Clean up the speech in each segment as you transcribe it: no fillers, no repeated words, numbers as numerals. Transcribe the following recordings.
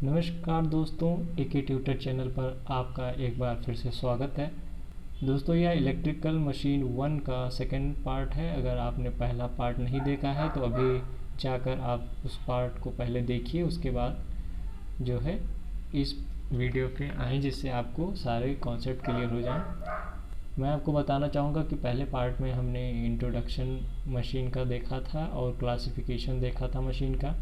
नमस्कार दोस्तों, एके tutor channel पर आपका एक बार फिर से स्वागत है। दोस्तों, यह इलेक्ट्रिकल मशीन 1 का सेकंड पार्ट है। अगर आपने पहला पार्ट नहीं देखा है तो अभी जाकर आप उस पार्ट को पहले देखिए, उसके बाद जो है इस वीडियो पे आएँ जिससे आपको सारे कॉन्सेप्ट क्लियर हो जाएं। मैं आपको बताना चाहूँगा कि पहले पार्ट में हमने इंट्रोडक्शन मशीन का देखा था और क्लासिफिकेशन देखा था मशीन का,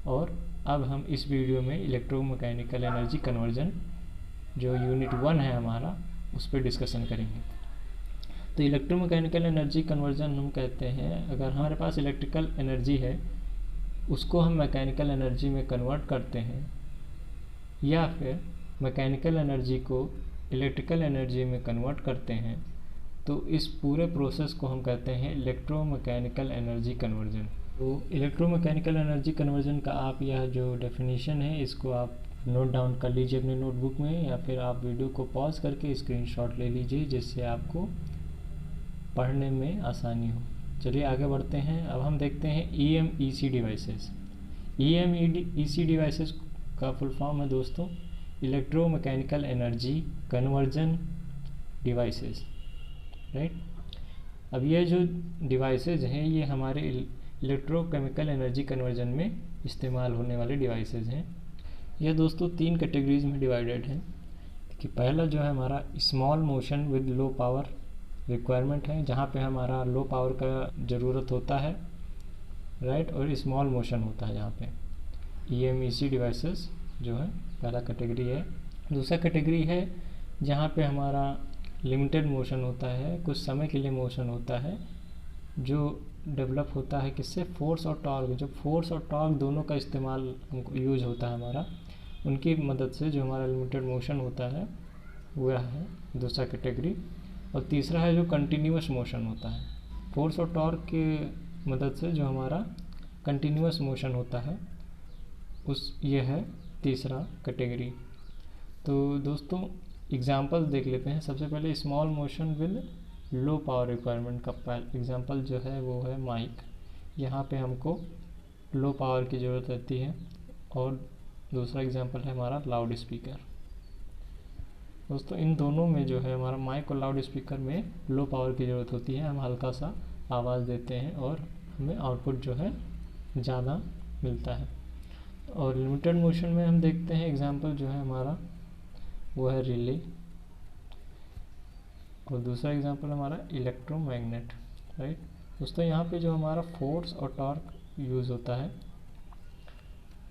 और अब हम इस वीडियो में इलेक्ट्रोमैकेनिकल एनर्जी कन्वर्जन जो यूनिट 1 है हमारा, उस पर डिस्कशन करेंगे। तो इलेक्ट्रोमैकेनिकल एनर्जी कन्वर्जन हम कहते हैं, अगर हमारे पास इलेक्ट्रिकल एनर्जी है उसको हम मैकेनिकल एनर्जी में कन्वर्ट करते हैं, या फिर मैकेनिकल एनर्जी को इलेक्ट्रिकल एनर्जी में कन्वर्ट करते हैं, तो इस पूरे प्रोसेस को हम कहते हैं इलेक्ट्रोमैकेनिकल एनर्जी कन्वर्जन। तो इलेक्ट्रोमैकेनिकल एनर्जी कन्वर्जन का आप यह जो डेफिनेशन है इसको आप नोट डाउन कर लीजिए अपने नोटबुक में, या फिर आप वीडियो को पॉज करके स्क्रीनशॉट ले लीजिए जिससे आपको पढ़ने में आसानी हो। चलिए आगे बढ़ते हैं। अब हम देखते हैं EMEC डिवाइसेस। EMEC डिवाइसेस का फुल फॉर्म है दोस्तों electromechanical energy conversion devices, right. अब ये जो डिवाइसेज हैं ये हमारे इलेक्ट्रोकेमिकल एनर्जी कन्वर्जन में इस्तेमाल होने वाले डिवाइसेज हैं। यह दोस्तों 3 कैटेगरीज में डिवाइडेड है कि पहला जो है हमारा small motion with low power requirement है, जहाँ पे हमारा लो पावर का ज़रूरत होता है, राइट, और स्मॉल मोशन होता है जहाँ पे। EMEC डिवाइसेस जो है पहला कैटेगरी है। दूसरा कैटेगरी है जहाँ पे हमारा लिमिटेड मोशन होता है, कुछ समय के लिए मोशन होता है, जो डेवलप होता है किससे, फोर्स और टॉर्क। जो फोर्स और टॉर्क दोनों का इस्तेमाल हमको यूज होता है हमारा, उनकी मदद से जो हमारा लिमिटेड मोशन होता है वह है दूसरा कैटेगरी। और तीसरा है जो कंटिन्यूअस मोशन होता है, फोर्स और टॉर्क की मदद से जो हमारा कंटिन्यूअस मोशन होता है ये है तीसरा कैटेगरी। तो दोस्तों एग्जांपल देख लेते हैं। सबसे पहले small motion with low power requirement का एग्जांपल जो है वो है माइक। यहाँ पे हमको लो पावर की ज़रूरत रहती है। और दूसरा एग्जांपल है हमारा लाउड स्पीकर। दोस्तों इन दोनों में जो है हमारा माइक और लाउड स्पीकर में लो पावर की ज़रूरत होती है, हम हल्का सा आवाज़ देते हैं और हमें आउटपुट जो है ज़्यादा मिलता है। और लिमिटेड मोशन में हम देखते हैं एग्जांपल जो है हमारा वो है रिले, और दूसरा एग्जांपल हमारा इलेक्ट्रोमैग्नेट, राइट। दोस्तों यहाँ पे जो हमारा फोर्स और टॉर्क यूज़ होता है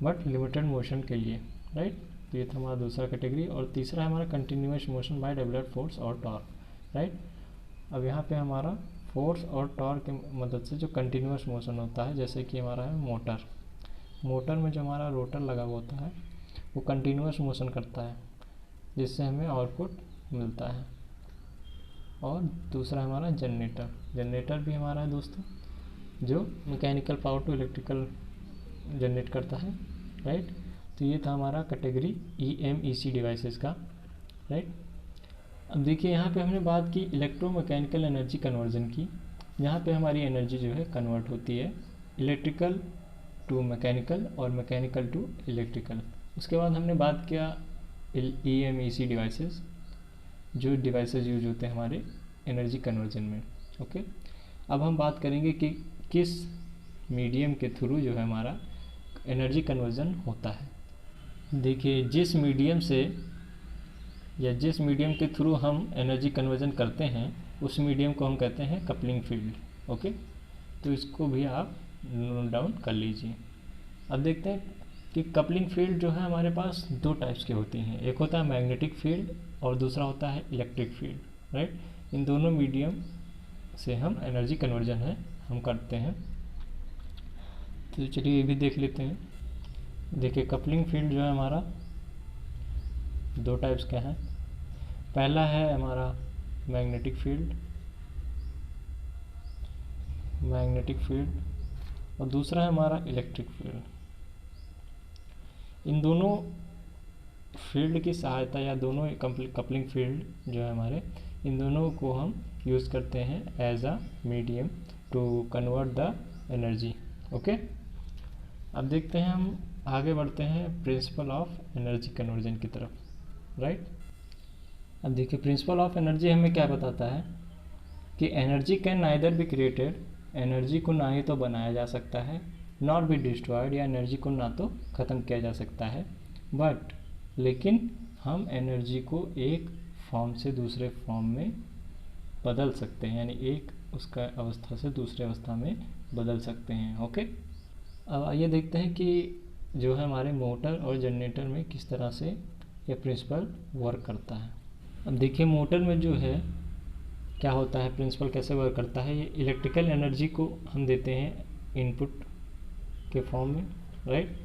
बट लिमिटेड मोशन के लिए, राइट। तो ये था हमारा दूसरा कैटेगरी। और तीसरा है हमारा continuous motion by developed force और टॉर्क, राइट। अब यहाँ पे हमारा फोर्स और टॉर्क की मदद से जो कंटिन्यूअस मोशन होता है, जैसे कि हमारा है मोटर में जो हमारा रोटर लगा हुआ होता है वो कंटिन्यूअस मोशन करता है जिससे हमें आउटपुट मिलता है। और दूसरा हमारा जनरेटर भी हमारा है दोस्तों, जो mechanical power to electrical generate करता है, राइट। तो ये था हमारा कैटेगरी EMEC डिवाइसेस का, राइट। अब देखिए यहाँ पे हमने बात की इलेक्ट्रोमैकेनिकल एनर्जी कन्वर्जन की, जहाँ पे हमारी एनर्जी जो है कन्वर्ट होती है इलेक्ट्रिकल टू मैकेनिकल और मैकेनिकल टू इलेक्ट्रिकल। उसके बाद हमने बात किया EMEC डिवाइसेस, जो डिवाइसेस यूज होते हैं हमारे एनर्जी कन्वर्जन में, ओके। अब हम बात करेंगे कि किस मीडियम के थ्रू जो है हमारा एनर्जी कन्वर्जन होता है। देखिए जिस मीडियम के थ्रू हम एनर्जी कन्वर्जन करते हैं उस मीडियम को हम कहते हैं कपलिंग फील्ड, ओके। तो इसको भी आप नोट डाउन कर लीजिए। अब देखते हैं कि कपलिंग फील्ड जो है हमारे पास 2 टाइप्स की होती हैं, एक होता है मैग्नेटिक फील्ड और दूसरा होता है इलेक्ट्रिक फील्ड, राइट। इन दोनों मीडियम से हम एनर्जी कन्वर्जन है हम करते हैं। तो चलिए ये भी देख लेते हैं। देखिए कपलिंग फील्ड जो है हमारा 2 टाइप्स का है। पहला है हमारा मैग्नेटिक फील्ड और दूसरा है हमारा इलेक्ट्रिक फील्ड। इन दोनों फील्ड की सहायता या दोनों कपलिंग फील्ड जो है हमारे, इन दोनों को हम यूज़ करते हैं as a medium to convert the energy, okay. अब देखते हैं हम आगे बढ़ते हैं प्रिंसिपल ऑफ एनर्जी कन्वर्जन की तरफ, राइट। अब देखिए प्रिंसिपल ऑफ एनर्जी हमें क्या बताता है कि energy can neither be created, energy को ना ही तो बनाया जा सकता है, नॉट बी डिस्ट्रॉयड, या एनर्जी को ना तो ख़त्म किया जा सकता है, बट लेकिन हम एनर्जी को एक फॉर्म से दूसरे फॉर्म में बदल सकते हैं, यानी एक उसका अवस्था से दूसरे अवस्था में बदल सकते हैं। ओके, अब आइए देखते हैं कि जो है हमारे मोटर और जनरेटर में किस तरह से ये प्रिंसिपल वर्क करता है। अब देखिए मोटर में जो है क्या होता है, प्रिंसिपल कैसे वर्क करता है, ये इलेक्ट्रिकल एनर्जी को हम देते हैं इनपुट के फॉर्म में, राइट।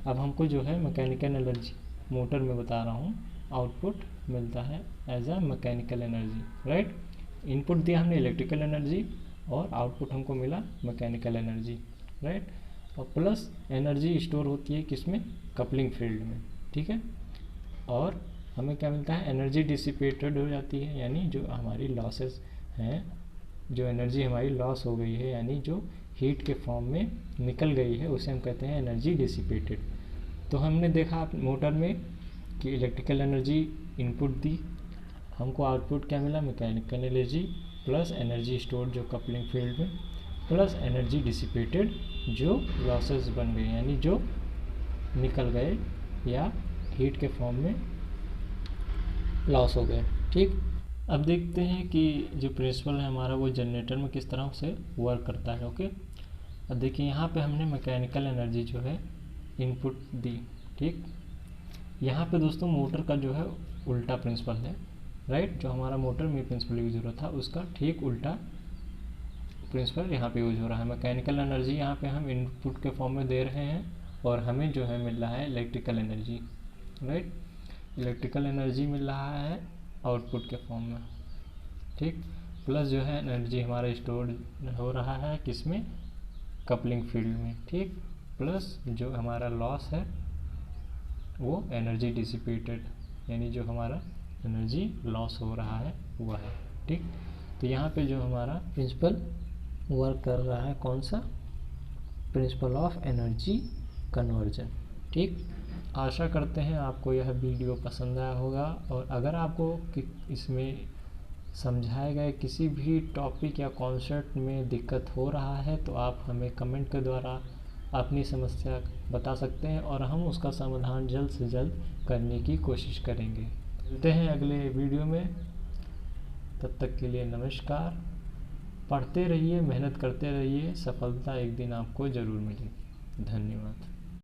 अब हमको जो है मैकेनिकल एनर्जी मोटर में बता रहा हूँ, आउटपुट मिलता है as a mechanical energy, right. Input दिया हमने इलेक्ट्रिकल एनर्जी और आउटपुट हमको मिला मैकेनिकल एनर्जी, राइट। और प्लस एनर्जी स्टोर होती है किसमें, कपलिंग फील्ड में, ठीक है। और हमें क्या मिलता है, एनर्जी डिसिपेटेड हो जाती है, यानी जो हमारी लॉसेस हैं, जो एनर्जी हमारी लॉस हो गई है, यानी जो हीट के फॉर्म में निकल गई है, उसे हम कहते हैं एनर्जी डिसिपेटेड। तो हमने देखा मोटर में कि इलेक्ट्रिकल एनर्जी इनपुट दी, हमको आउटपुट क्या मिला, mechanical energy plus energy store जो कपलिंग फील्ड में, प्लस एनर्जी डिसिपेटेड जो लॉसेस बन गए, यानी जो निकल गए या हीट के फॉर्म में लॉस हो गए, ठीक। अब देखते हैं कि जो प्रिंसिपल है हमारा वो जनरेटर में किस तरह से वर्क करता है। ओके, अब देखिए यहाँ पे हमने मैकेनिकल एनर्जी जो है इनपुट दी, ठीक। यहाँ पे दोस्तों मोटर का जो है उल्टा प्रिंसिपल है, राइट। जो हमारा मोटर में प्रिंसिपल यूज हो रहा था उसका ठीक उल्टा प्रिंसिपल यहाँ पे यूज हो रहा है। मैकेनिकल एनर्जी यहाँ पे हम इनपुट के फॉर्म में दे रहे हैं और हमें जो है मिल रहा है electrical energy, right. Electrical energy मिल रहा है आउटपुट के फॉर्म में, ठीक। प्लस जो है एनर्जी हमारा स्टोर हो रहा है किसमें, कपलिंग फील्ड में, ठीक। प्लस जो हमारा लॉस है वो एनर्जी डिसिपेटेड, यानी जो हमारा एनर्जी लॉस हो रहा है वह है, ठीक। तो यहाँ पे जो हमारा प्रिंसिपल वर्क कर रहा है कौन सा, प्रिंसिपल ऑफ एनर्जी कन्वर्जन, ठीक। आशा करते हैं आपको यह वीडियो पसंद आया होगा, और अगर आपको इसमें समझाए गए किसी भी टॉपिक या कॉन्सेप्ट में दिक्कत हो रहा है तो आप हमें कमेंट के द्वारा अपनी समस्या बता सकते हैं और हम उसका समाधान जल्द से जल्द करने की कोशिश करेंगे। मिलते हैं अगले वीडियो में, तब तक के लिए नमस्कार। पढ़ते रहिए, मेहनत करते रहिए, सफलता एक दिन आपको ज़रूर मिलेगी। धन्यवाद।